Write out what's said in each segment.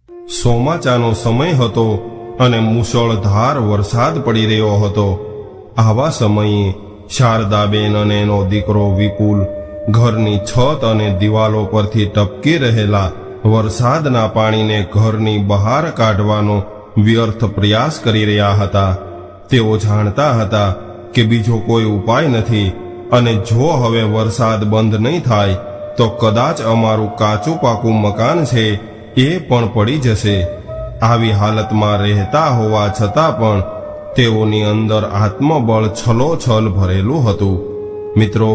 ચોમાસાનો સમય હતો અને મુશળધાર વરસાદ પડી રહ્યો હતો। આવા સમયે શારદાબેન અને એનો દીકરો વિપુલ ઘરની છત અને દિવાલો પરથી ટપકી રહેલા વરસાદના પાણીને ઘરની બહાર કાઢવાનો વ્યર્થ પ્રયાસ કરી રહ્યા હતા। તેઓ જાણતા હતા કે બીજો કોઈ ઉપાય નથી અને જો હવે વરસાદ બંધ નહીં થાય તો કદાચ અમારું કાચું પાકું મકાન છે એ પણ પડી જશે। આવી હાલતમાં રહેતા હોવા છતાં પણ તેઓની અંદર આત્મબળ છલોછલ ભરેલું હતું। મિત્રો,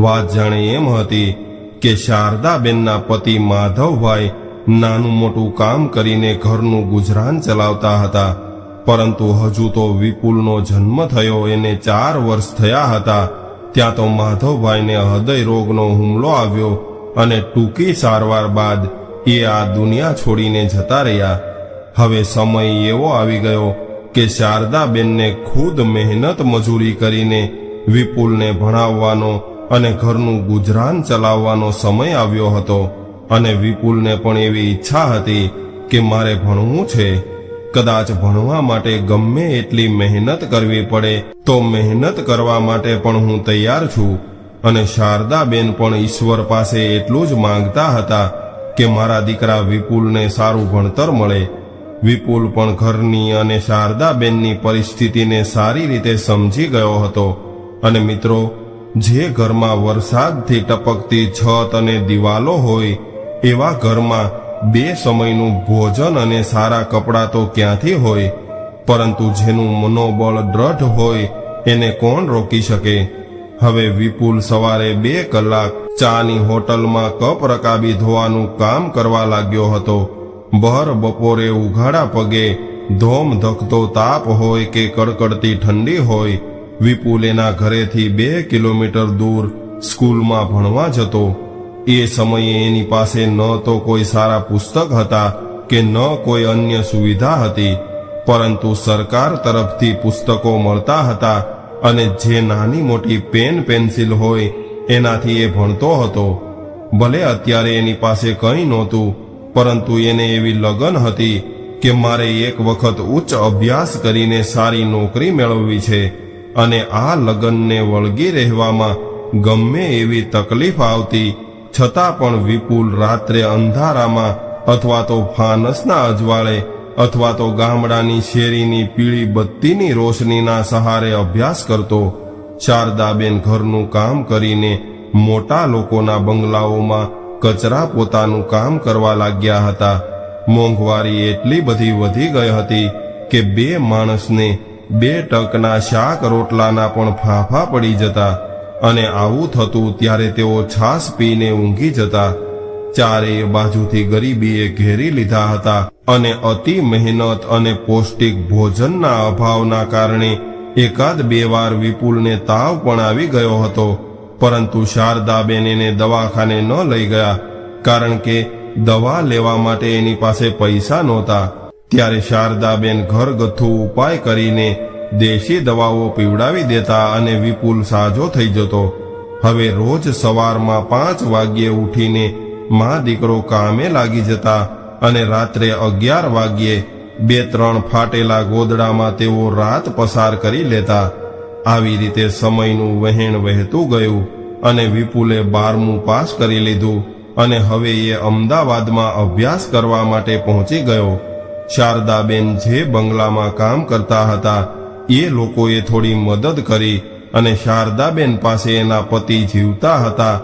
વાત જાણે એમ હતી કે શારદાબેનના પતિ માધવભાઈ નાનું મોટું કામ કરીને ઘરનું ગુજરાન ચલાવતા હતા, પરંતુ હજુ તો વિપુલનો જન્મ થયો એને 4 વર્ષ થયા હતા ત્યાં તો માધવભાઈને હૃદય રોગનો હુમલો આવ્યો અને ટૂંકી સારવાર બાદ એ આ દુનિયા છોડીને જતા રહ્યા। હવે સમય એવો આવી ગયો કે શારદાબેનને ખુદ મહેનત મજૂરી કરીને વિપુલને ભણાવવાનો અને ઘરનું ગુજરાન ચલાવવાનો સમય આવ્યો હતો અને વિપુલને પણ એવી ઈચ્છા હતી કે મારે ભણવું છે। કદાચ ભણવા માટે ગમે એટલી મહેનત કરવી પડે તો મહેનત કરવા માટે પણ હું તૈયાર છું। અને શારદાબેન પણ ઈશ્વર પાસે એટલું જ માંગતા હતા કે મારા દીકરા વિપુલને સારું ભણતર મળે। વિપુલ પણ ઘરની અને શારદાબેનની પરિસ્થિતિને સારી રીતે સમજી ગયો હતો અને મિત્રો, જે ઘરમાં વરસાદથી ટપકતી છત અને દિવાલો હોય એવા ઘરમાં 2 સમયનું ભોજન અને સારા કપડાં તો ક્યાંથી હોય, પરંતુ જેનું મનોબળ દ્રઢ હોય એને કોણ રોકી શકે। હવે વિપુલ સવારે 2 કલાક ચાની હોટલમાં કપ રકાબી ધોવાનું કામ કરવા લાગ્યો હતો। ભર બપોરે ઉઘાડા પગે ધોમ ધકતો તાપ હોય કે કડકડતી ઠંડી હોય, વિપુલ એના ઘરેથી 2 કિલોમીટર દૂર સ્કૂલમાં ભણવા જતો। એ સમયે એની પાસે ન તો કોઈ સારા પુસ્તક હતા કે ન કોઈ અન્ય સુવિધા હતી, પરંતુ સરકાર તરફથી પુસ્તકો મળતા હતા અને જે નાની મોટી પેન પેન્સિલ હોય એનાથી એ ભણતો હતો। ભલે અત્યારે એની પાસે કંઈ નહોતું, પરંતુ એને એવી લગન હતી કે મારે એક વખત ઉચ્ચ અભ્યાસ કરીને સારી નોકરી મેળવવી છે અને આ લગનને વળગી રહેવામાં ગમે એવી તકલીફ આવતી છતાં પણ વિપુલ રાત્રે અંધારામાં અથવા તો ફાનસના અજવાળે અથવા તો ગામડાની શેરીની પીળી બત્તીની રોશનીના સહારે અભ્યાસ કરતો। શારદાબેન ઘરનું કામ કરીને મોટા લોકોના બંગલાઓમાં કચરા પોતાનું કામ કરવા લાગ્યા હતા। મોંઘવારી એટલી બધી વધી ગઈ હતી કે 2 માણસને 2 ટંકના શાક રોટલાના પણ ફાંફા પડી જતા અને આવું થતું ત્યારે તેઓ છાશ પીને ઊંઘી જતા। ચારેય બાજુથી ગરીબીએ ઘેરી લીધા હતા અને અતિ મહેનત અને પૌષ્ટિક ભોજનના અભાવના કારણે 1-2 વાર વિપુલને તાવ પણ આવી ગયો હતો, પરંતુ શારદાબેન એને દવાખાને ન લઈ ગયા કારણ કે દવા લેવા માટે એની પાસે પૈસા નહોતા। ત્યારે શારદાબેન ઘરગથ્થુ ઉપાય કરીને દેશી દવાઓ પીવડાવી દેતા અને વિપુલ સાજો થઈ જતો। હવે રોજ સવારમાં 5 વાગ્યે ઉઠીને માં દીકરો કામે લાગી જતા અને રાત્રે 11 વાગ્યે 2-3 ફાટેલા ગોદડામાં તેઓ રાત પસાર કરી લેતા। આવી રીતે સમયનું વહેણ વહેતું ગયું અને વિપુલે 12મું પાસ કરી લીધું અને હવે એ અમદાવાદમાં અભ્યાસ કરવા માટે પહોંચી ગયો। શારદાબેન જે બંગલામાં કામ કરતા હતા એ લોકોએ થોડી મદદ કરી અને શારદાબેન પાસે એના પતિ જીવતા હતા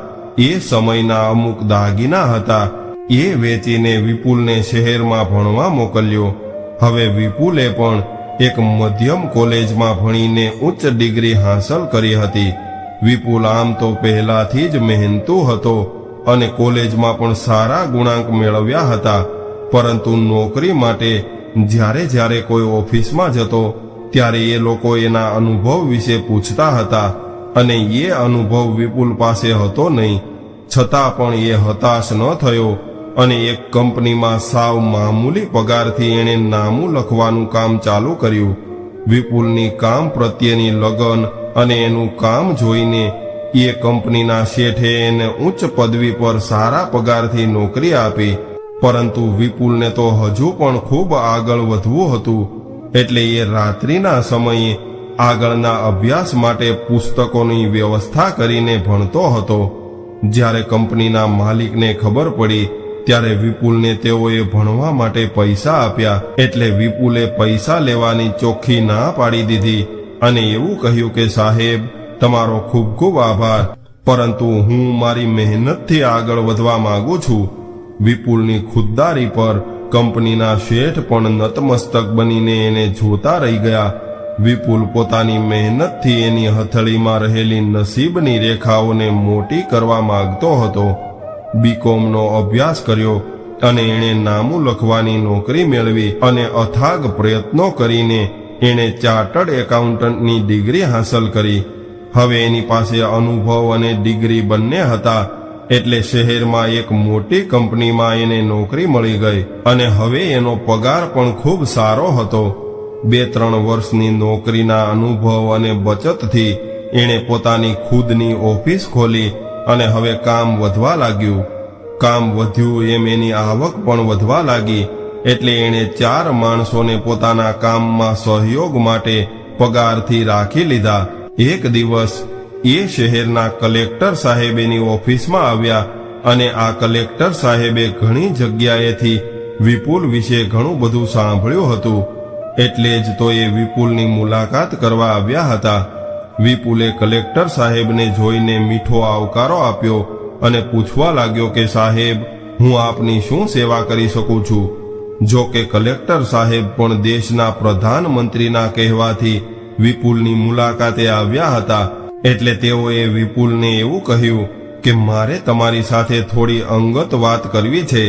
એ સમયના અમુક દાગીના હતા એ વેચીને વિપુલને શહેરમાં ભણવા મોકલ્યો। હવે વિપુલે પણ એક મધ્યમ કોલેજમાં ભણીને ઉચ્ચ ડિગ્રી હાંસલ કરી હતી। વિપુલ આમ તો પહેલાથી જ મહેનતુ હતો અને કોલેજમાં પણ સારા ગુણાંક મેળવ્યા હતા, પરંતુ નોકરી માટે જ્યારે કોઈ ઓફિસમાં જતો ત્યારે એ લોકો એના અનુભવ વિશે પૂછતા હતા અને એ અનુભવ વિપુલ પાસે હતો નહીં। છતાં પણ એ હતાશ ન થયો અને એક કંપનીમાં સાવ મામૂલી પગારથી એણે નામું લખવાનું કામ ચાલુ કર્યું। વિપુલની કામ પ્રત્યેની લગન અને એનું કામ જોઈને એ કંપનીના શેઠે એને ઉચ્ચ પદવી પર સારા પગારથી નોકરી આપી પરંતુ વિપુલને તો હજુ પણ ખૂબ આગળ વધવું હતું, એટલે એ રાત્રિના સમયે આગળના અભ્યાસ માટે પુસ્તકોની વ્યવસ્થા કરીને ભણતો હતો. જ્યારે કંપનીના માલિકને ખબર પડી ત્યારે વિપુલને તેઓએ ભણવા માટે પૈસા આપ્યા, એટલે વિપુલે પૈસા લેવાની ચોખ્ખી ના પાડી દીધી અને એવું કહ્યું કે સાહેબ, તમારો ખૂબ ખૂબ આભાર, પરંતુ હું મારી મહેનતથી આગળ વધવા માંગુ છું. વિપુલની ખુદદારી પર કંપનીના શેઠ પણ નતમસ્તક બનીને એને જોતા રહી ગયા. વિપુલ પોતાની મહેનતથી એની હથેળીમાં રહેલી નસીબની રેખાઓને મોટી કરવા માંગતો હતો. બીકોમનો અભ્યાસ કર્યો અને એણે નામું લખવાની નોકરી મેળવી અને અથાગ પ્રયત્નો કરીને એણે ચાર્ટર્ડ એકાઉન્ટન્ટની ડિગ્રી હાંસલ કરી. હવે એની પાસે અનુભવ અને ડિગ્રી બંને હતા, એટલે શહેરમાં એક મોટી કંપનીમાં એને નોકરી મળી ગઈ અને હવે એનો પગાર પણ ખૂબ સારો હતો. 2-3 વર્ષની નોકરીના અનુભવ અને બચતથી એણે પોતાની ખુદની ઓફિસ ખોલી અને હવે કામ વધવા લાગ્યું. કામ વધ્યું એમ એની આવક પણ વધવા લાગી, એટલે એણે 4 માણસોને પોતાના કામમાં સહયોગ માટે પગારથી રાખી લીધા. એક દિવસ એ શહેરના કલેક્ટર સાહેબ એની ઓફિસમાં આવ્યા અને આ કલેક્ટર સાહેબે ઘણી જગ્યાએથી વિપુલ વિશે ઘણું બધું સાંભળ્યું હતું, એટલે જ તો એ વિપુલની મુલાકાત કરવા આવ્યા હતા. વિપુલે કલેક્ટર સાહેબને જોઈને મીઠો આવકારો આપ્યો અને પૂછવા લાગ્યો કે સાહેબ, હું આપની શું સેવા કરી શકું છું? જો કે કલેક્ટર સાહેબ પણ દેશના પ્રધાનમંત્રીના કહેવાથી વિપુલની મુલાકાતે આવ્યા હતા, એટલે તેઓએ વિપુલને એવું કહ્યું કે મારે તમારી સાથે થોડી અંગત વાત કરવી છે.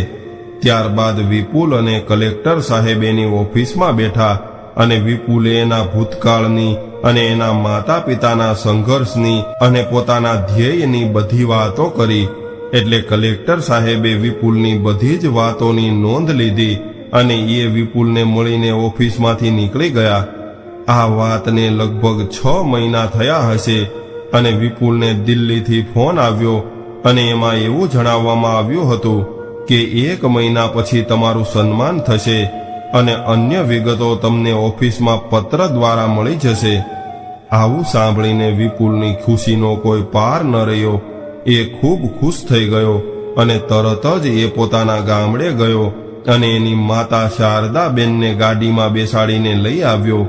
ત્યારબાદ વિપુલ અને કલેક્ટર સાહેબ એની ઓફિસમાં બેઠા અને વિપુલે એના ભૂતકાળની અને એના માતા પિતાના સંઘર્ષની અને પોતાના ધ્યેયની બધી વાતો કરી. એટલે કલેક્ટર સાહેબે વિપુલની બધી જ વાતોની નોંધ લીધી અને એ વિપુલને મળીને ઓફિસમાંથી નીકળી ગયા. આ વાતને લગભગ 6 મહિના થયા હશે અને વિપુલને દિલ્હીથી ફોન આવ્યો અને એમાં એવું જણાવવામાં આવ્યું હતું કે 1 મહિના પછી તમારું સન્માન થશે અને અન્ય વિગતો તમને ઓફિસમાં પત્ર દ્વારા મળી જશે. આવું સાંભળીને વિપુલની ખુશીનો કોઈ પાર ન રહ્યો. એ ખૂબ ખુશ થઈ ગયો અને તરત જ એ પોતાના ગામડે ગયો અને એની માતા શારદાબેનને ગાડીમાં બેસાડીને લઈ આવ્યો.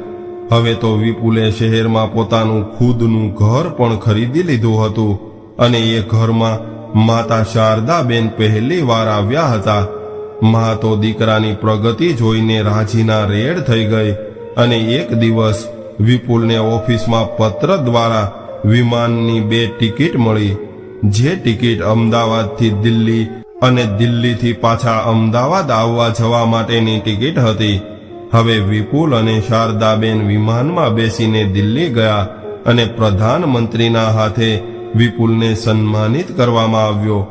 હવે તો વિપુલે શહેરમાં પોતાનું ખુદનું ઘર પણ ખરીદી લીધું હતું અને એ ઘરમાં માતા શારદાબેન પહેલી વાર આવ્યા હતા. મા તો દીકરાની પ્રગતિ જોઈને રાજીના રેડ થઈ ગઈ અને એક દિવસ વિપુલને ઓફિસમાં પત્ર દ્વારા વિમાનની 2 ટિકિટ મળી. જે ટિકિટ અમદાવાદથી દિલ્હી અને દિલ્હીથી પાછા અમદાવાદ આવવા જવા માટેની ટિકિટ હતી. હવે વિપુલ અને શારદાબેન વિમાનમાં બેસીને દિલ્હી ગયા અને પ્રધાનમંત્રીના હાથે વિપુલને સન્માનિત કરવામાં આવ્યો.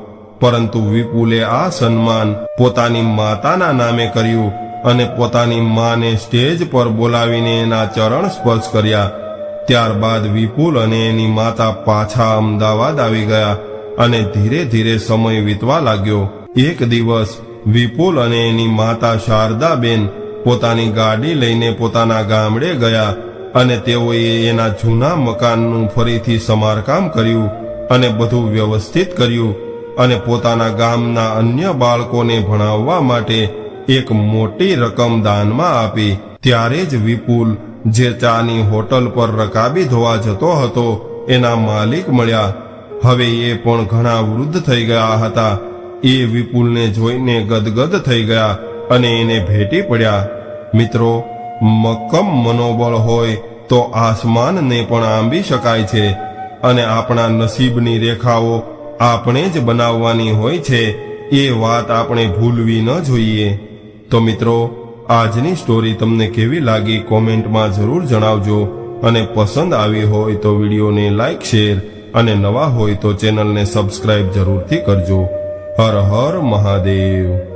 પરંતુ વિપુલે આ સન્માન પોતાની માતાના નામે કર્યું અને પોતાની માને સ્ટેજ પર બોલાવીને એના ચરણ સ્પર્શ કર્યા. ત્યારબાદ વિપુલ અને એની માતા પાછા અમદાવાદ આવી ગયા અને ધીરે ધીરે સમય વીતવા લાગ્યો. એક દિવસ વિપુલ અને એની માતા શારદાબેન પોતાની ગાડી લઈને પોતાના ગામડે ગયા અને તેઓએ એના જૂના મકાનનું ફરીથી સમારકામ કર્યું અને બધું વ્યવસ્થિત કર્યું અને પોતાના ગામના અન્ય બાળકોને ભણાવવા માટે એક મોટી રકમ દાનમાં આપી. ત્યારે જ વિપુલ જે ચાની હોટલ પર રકાબી ધોવા જતો હતો એના માલિક મળ્યા. હવે એ પણ ઘણા વૃદ્ધ થઈ ગયા હતા. એ વિપુલને જોઈને ગદગદ થઈ ગયા અને એને ભેટી પડ્યા. મિત્રો, મક્કમ મનોબળ હોય તો આસમાનને પણ આંબી શકાય છે અને આપણા નસીબની રેખાઓ આપણે જ બનાવવાની હોય છે. એ વાત આપણે ભૂલવી ન જોઈએ. તો મિત્રો, આજની સ્ટોરી તમને કેવી લાગી કોમેન્ટમાં જરૂર જણાવજો અને પસંદ આવી હોય તો વિડીયોને લાઈક, શેર અને નવા હોય તો ચેનલને સબસ્ક્રાઇબ જરૂરથી કરજો. હર હર મહાદેવ.